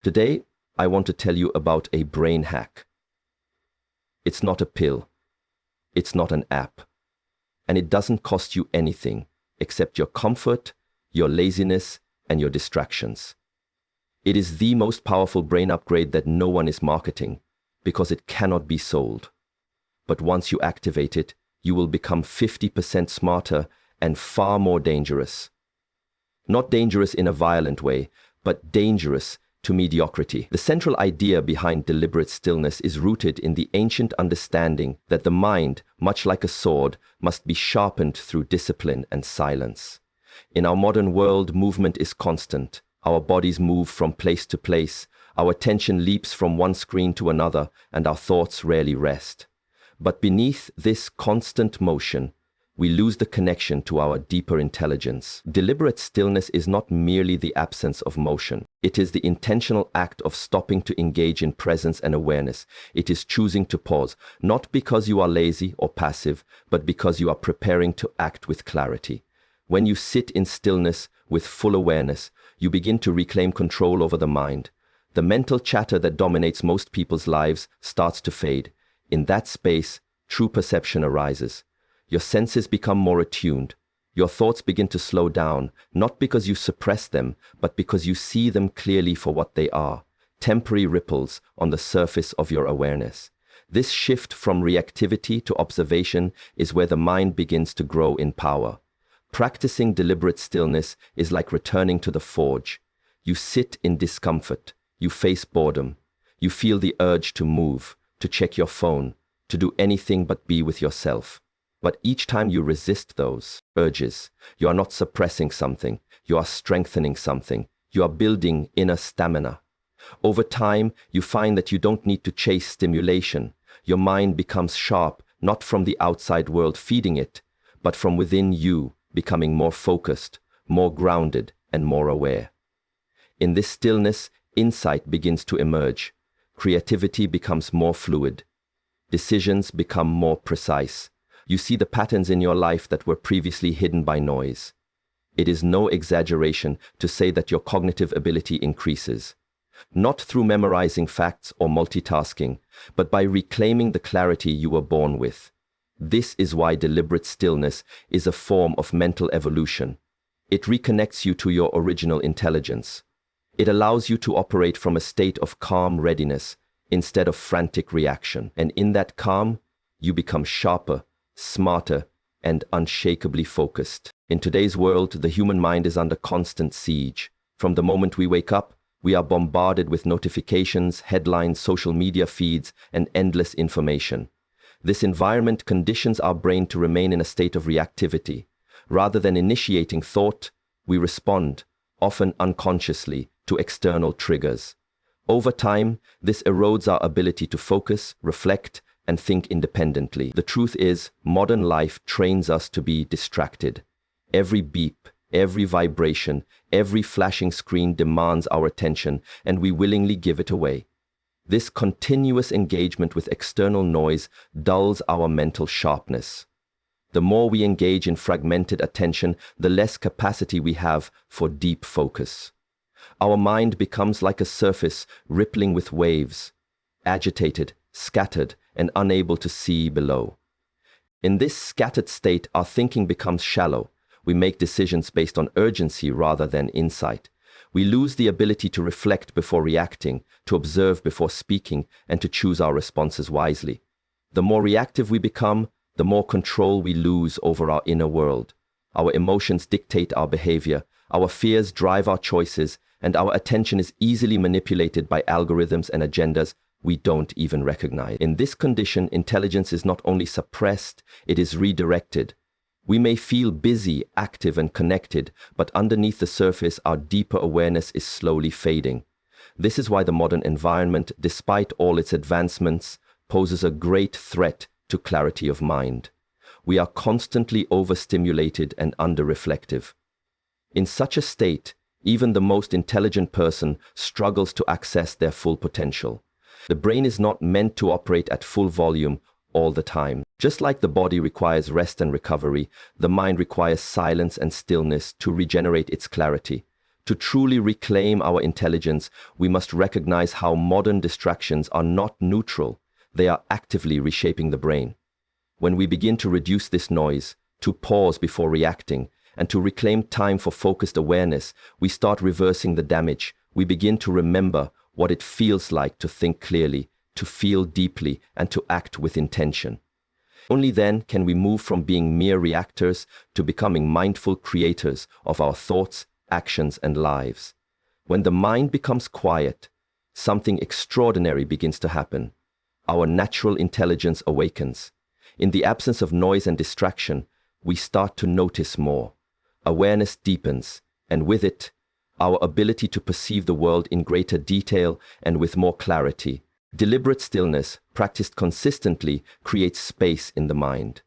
Today, I want to tell you about a brain hack. It's not a pill. It's not an app. And it doesn't cost you anything except your comfort, your laziness, and your distractions. It is the most powerful brain upgrade that no one is marketing because it cannot be sold. But once you activate it, you will become 50% smarter and far more dangerous. Not dangerous in a violent way, but dangerous to mediocrity. The central idea behind deliberate stillness is rooted in the ancient understanding that the mind, much like a sword, must be sharpened through discipline and silence. In our modern world, movement is constant. Our bodies move from place to place, our attention leaps from one screen to another, and our thoughts rarely rest. But beneath this constant motion, we lose the connection to our deeper intelligence. Deliberate stillness is not merely the absence of motion. It is the intentional act of stopping to engage in presence and awareness. It is choosing to pause, not because you are lazy or passive, but because you are preparing to act with clarity. When you sit in stillness with full awareness, you begin to reclaim control over the mind. The mental chatter that dominates most people's lives starts to fade. In that space, true perception arises. Your senses become more attuned. Your thoughts begin to slow down, not because you suppress them, but because you see them clearly for what they are, temporary ripples on the surface of your awareness. This shift from reactivity to observation is where the mind begins to grow in power. Practicing deliberate stillness is like returning to the forge. You sit in discomfort. You face boredom. You feel the urge to move, to check your phone, to do anything but be with yourself. But each time you resist those urges, you are not suppressing something, you are strengthening something, you are building inner stamina. Over time, you find that you don't need to chase stimulation. Your mind becomes sharp, not from the outside world feeding it, but from within you, becoming more focused, more grounded, and more aware. In this stillness, insight begins to emerge. Creativity becomes more fluid. Decisions become more precise. You see the patterns in your life that were previously hidden by noise. It is no exaggeration to say that your cognitive ability increases, not through memorizing facts or multitasking, but by reclaiming the clarity you were born with. This is why deliberate stillness is a form of mental evolution. It reconnects you to your original intelligence. It allows you to operate from a state of calm readiness instead of frantic reaction. And in that calm, you become sharper, smarter, and unshakably focused. In today's world, the human mind is under constant siege. From the moment we wake up, we are bombarded with notifications, headlines, social media feeds, and endless information. This environment conditions our brain to remain in a state of reactivity. Rather than initiating thought, we respond, often unconsciously, to external triggers. Over time, this erodes our ability to focus, reflect, and think independently. The truth is, modern life trains us to be distracted. Every beep, every vibration, every flashing screen demands our attention, and we willingly give it away. This continuous engagement with external noise dulls our mental sharpness. The more we engage in fragmented attention, the less capacity we have for deep focus. Our mind becomes like a surface rippling with waves, agitated, scattered, and unable to see below. In this scattered state, our thinking becomes shallow. We make decisions based on urgency rather than insight. We lose the ability to reflect before reacting, to observe before speaking, and to choose our responses wisely. The more reactive we become, the more control we lose over our inner world. Our emotions dictate our behavior, our fears drive our choices, and our attention is easily manipulated by algorithms and agendas we don't even recognize. In this condition, intelligence is not only suppressed, it is redirected. We may feel busy, active, and connected, but underneath the surface, our deeper awareness is slowly fading. This is why the modern environment, despite all its advancements, poses a great threat to clarity of mind. We are constantly overstimulated and under-reflective. In such a state, even the most intelligent person struggles to access their full potential. The brain is not meant to operate at full volume all the time. Just like the body requires rest and recovery, the mind requires silence and stillness to regenerate its clarity, To truly reclaim our intelligence, we must recognize how modern distractions are not neutral. They are actively reshaping the brain. When we begin to reduce this noise, to pause before reacting, and to reclaim time for focused awareness, we start reversing the damage. We begin to remember what it feels like to think clearly, to feel deeply, and to act with intention. Only then can we move from being mere reactors to becoming mindful creators of our thoughts, actions, and lives. When the mind becomes quiet, something extraordinary begins to happen. Our natural intelligence awakens. In the absence of noise and distraction, we start to notice more. Awareness deepens, and with it, our ability to perceive the world in greater detail and with more clarity. Deliberate stillness, practiced consistently, creates space in the mind.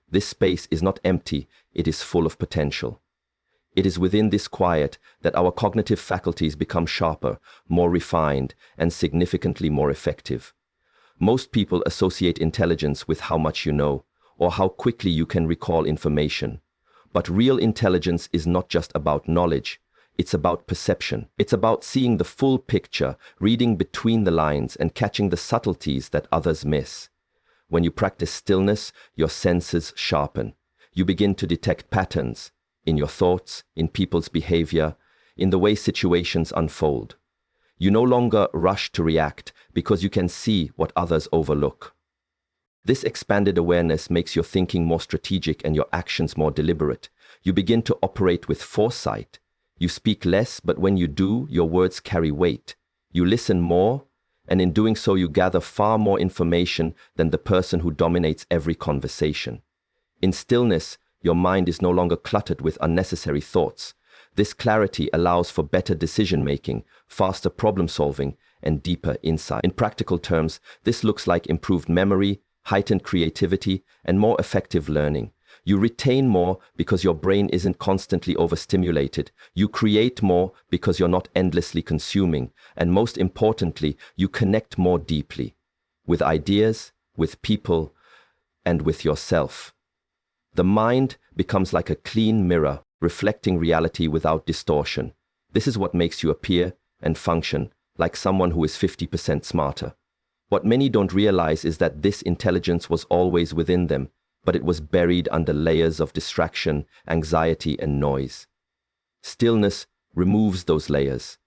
This space is not empty, it is full of potential. It is within this quiet that our cognitive faculties become sharper, more refined, and significantly more effective. Most people associate intelligence with how much you know, or how quickly you can recall information. But real intelligence is not just about knowledge. It's about perception. It's about seeing the full picture, reading between the lines, and catching the subtleties that others miss. When you practice stillness, your senses sharpen. You begin to detect patterns in your thoughts, in people's behavior, in the way situations unfold. You no longer rush to react because you can see what others overlook. This expanded awareness makes your thinking more strategic and your actions more deliberate. You begin to operate with foresight. You speak less, but when you do, your words carry weight. You listen more, and in doing so you gather far more information than the person who dominates every conversation. In stillness, your mind is no longer cluttered with unnecessary thoughts. This clarity allows for better decision-making, faster problem-solving, and deeper insight. In practical terms, this looks like improved memory, heightened creativity, and more effective learning. You retain more because your brain isn't constantly overstimulated. You create more because you're not endlessly consuming. And most importantly, you connect more deeply with ideas, with people, and with yourself. The mind becomes like a clean mirror, reflecting reality without distortion. This is what makes you appear and function like someone who is 50% smarter. What many don't realize is that this intelligence was always within them, but it was buried under layers of distraction, anxiety, and noise. Stillness removes those layers.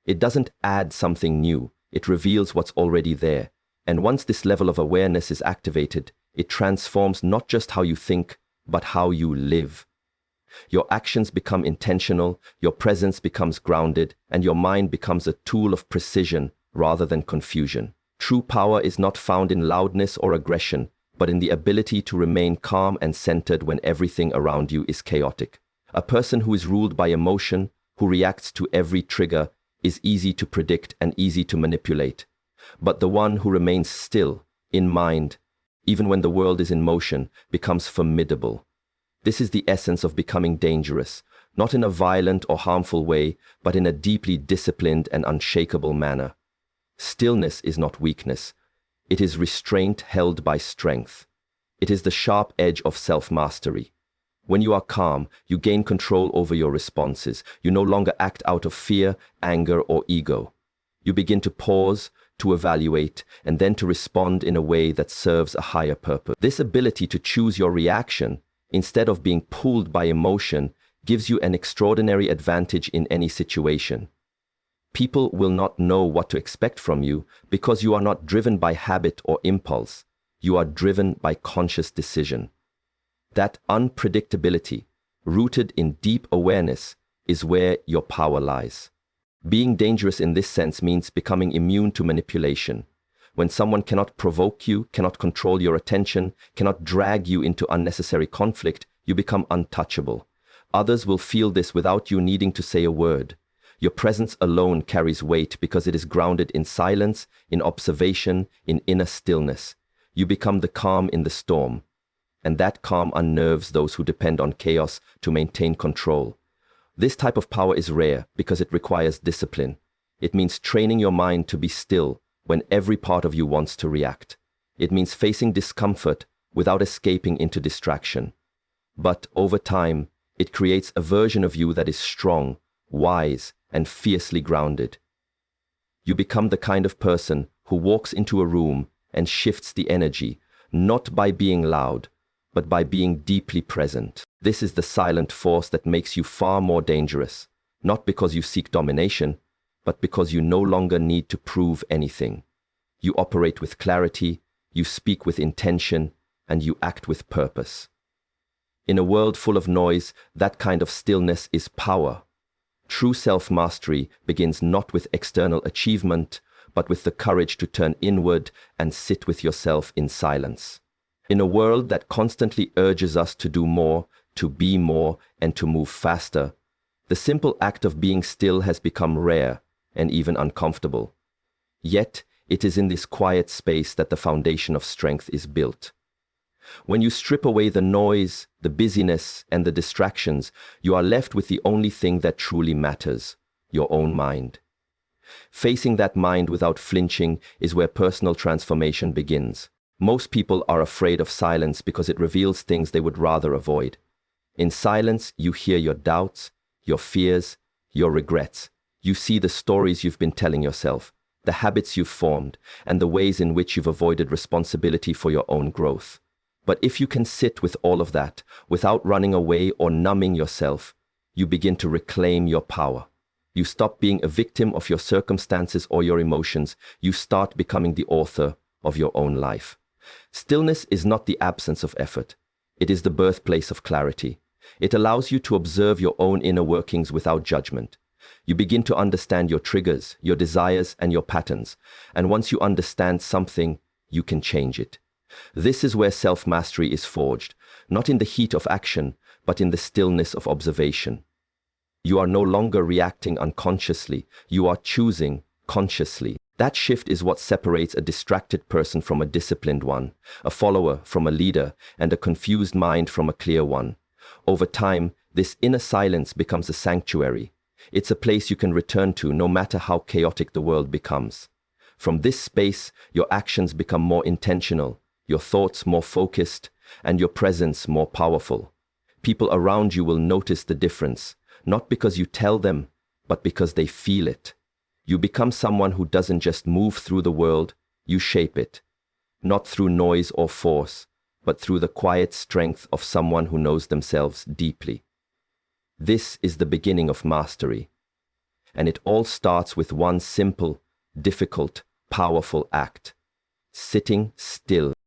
It doesn't add something new, it reveals what's already there. And once this level of awareness is activated, it transforms not just how you think, but how you live. Your actions become intentional, your presence becomes grounded, and your mind becomes a tool of precision rather than confusion. True power is not found in loudness or aggression, but in the ability to remain calm and centered when everything around you is chaotic. A person who is ruled by emotion, who reacts to every trigger, is easy to predict and easy to manipulate. But the one who remains still, in mind, even when the world is in motion, becomes formidable. This is the essence of becoming dangerous, not in a violent or harmful way, but in a deeply disciplined and unshakable manner. Stillness is not weakness. It is restraint held by strength. It is the sharp edge of self-mastery. When you are calm, you gain control over your responses. You no longer act out of fear, anger, or ego. You begin to pause, to evaluate, and then to respond in a way that serves a higher purpose. This ability to choose your reaction, instead of being pulled by emotion, gives you an extraordinary advantage in any situation. People will not know what to expect from you because you are not driven by habit or impulse. You are driven by conscious decision. That unpredictability, rooted in deep awareness, is where your power lies. Being dangerous in this sense means becoming immune to manipulation. When someone cannot provoke you, cannot control your attention, cannot drag you into unnecessary conflict, you become untouchable. Others will feel this without you needing to say a word. Your presence alone carries weight because it is grounded in silence, in observation, in inner stillness. You become the calm in the storm. And that calm unnerves those who depend on chaos to maintain control. This type of power is rare because it requires discipline. It means training your mind to be still when every part of you wants to react. It means facing discomfort without escaping into distraction. But over time, it creates a version of you that is strong, wise, and fiercely grounded. You become the kind of person who walks into a room and shifts the energy, not by being loud, but by being deeply present. This is the silent force that makes you far more dangerous, not because you seek domination, but because you no longer need to prove anything. You operate with clarity, you speak with intention, and you act with purpose. In a world full of noise, that kind of stillness is power. True self-mastery begins not with external achievement, but with the courage to turn inward and sit with yourself in silence. In a world that constantly urges us to do more, to be more, and to move faster, the simple act of being still has become rare and even uncomfortable. Yet, it is in this quiet space that the foundation of strength is built. When you strip away the noise, the busyness, and the distractions, you are left with the only thing that truly matters, your own mind. Facing that mind without flinching is where personal transformation begins. Most people are afraid of silence because it reveals things they would rather avoid. In silence, you hear your doubts, your fears, your regrets. You see the stories you've been telling yourself, the habits you've formed, and the ways in which you've avoided responsibility for your own growth. But if you can sit with all of that without running away or numbing yourself, you begin to reclaim your power. You stop being a victim of your circumstances or your emotions. You start becoming the author of your own life. Stillness is not the absence of effort. It is the birthplace of clarity. It allows you to observe your own inner workings without judgment. You begin to understand your triggers, your desires, and your patterns. And once you understand something, you can change it. This is where self-mastery is forged, not in the heat of action, but in the stillness of observation. You are no longer reacting unconsciously, you are choosing consciously. That shift is what separates a distracted person from a disciplined one, a follower from a leader, and a confused mind from a clear one. Over time, this inner silence becomes a sanctuary. It's a place you can return to no matter how chaotic the world becomes. From this space, your actions become more intentional, your thoughts more focused, and your presence more powerful. People around you will notice the difference, not because you tell them, but because they feel it. You become someone who doesn't just move through the world, you shape it. Not through noise or force, but through the quiet strength of someone who knows themselves deeply. This is the beginning of mastery. And it all starts with one simple, difficult, powerful act: sitting still.